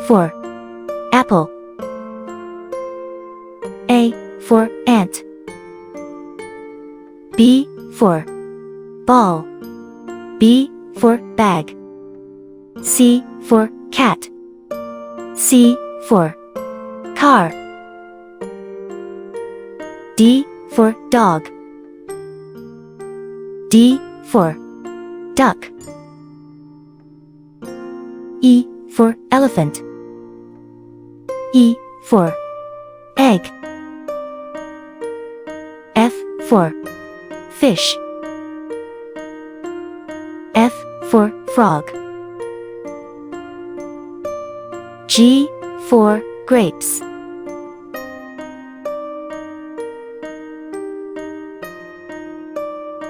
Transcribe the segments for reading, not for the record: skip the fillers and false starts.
for apple. A for ant. B for ball. B for bag. C for cat. C for car. D for dog. D for duck. E for elephant. E for egg. F for fish. F for frog. G for grapes.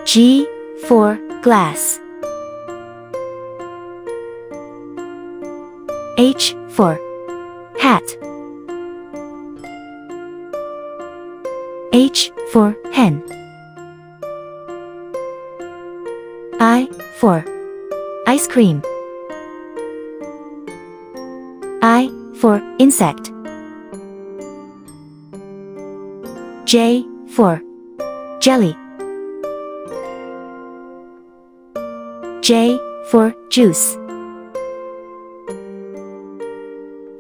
G for glass. H for hat. H for hen. I for ice cream. I for insect. J for jelly. J for juice.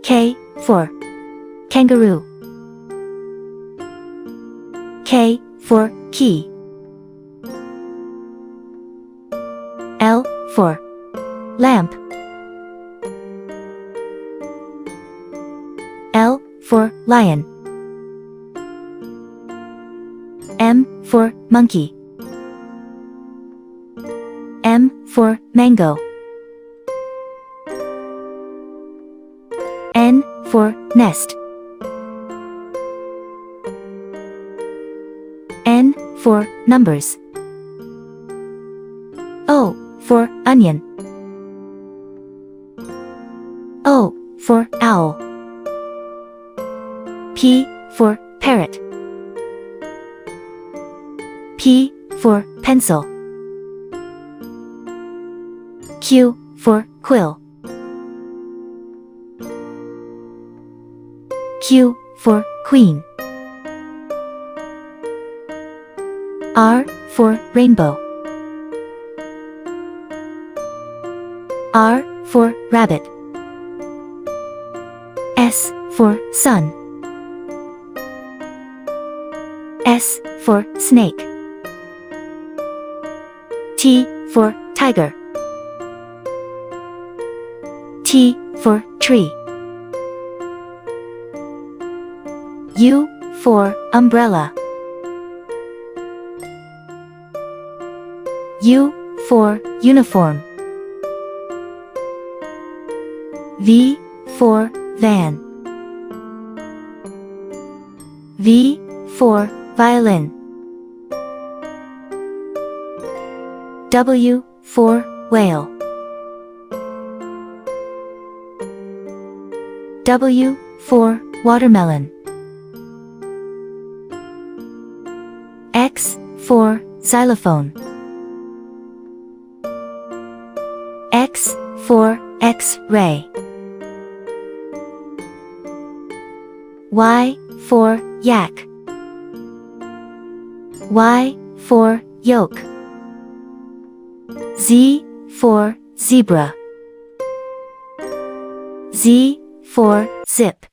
K for kangaroo. K for key. L for lamp. L for lion. M for monkey. M for mango. N for nest. N for numbers. O for onion. O for owl. P for parrot. P for pencil. Q for quill. Q for queen. R for rainbow. R for rabbit. S for sun. S for snake. T for tiger. T for tree. U for umbrella. U for uniform. V for van. V for violin. W for whale. W for watermelon. X for xylophone. X for X-ray. Y for yak. Y for yolk. Z for zebra. Z for zip.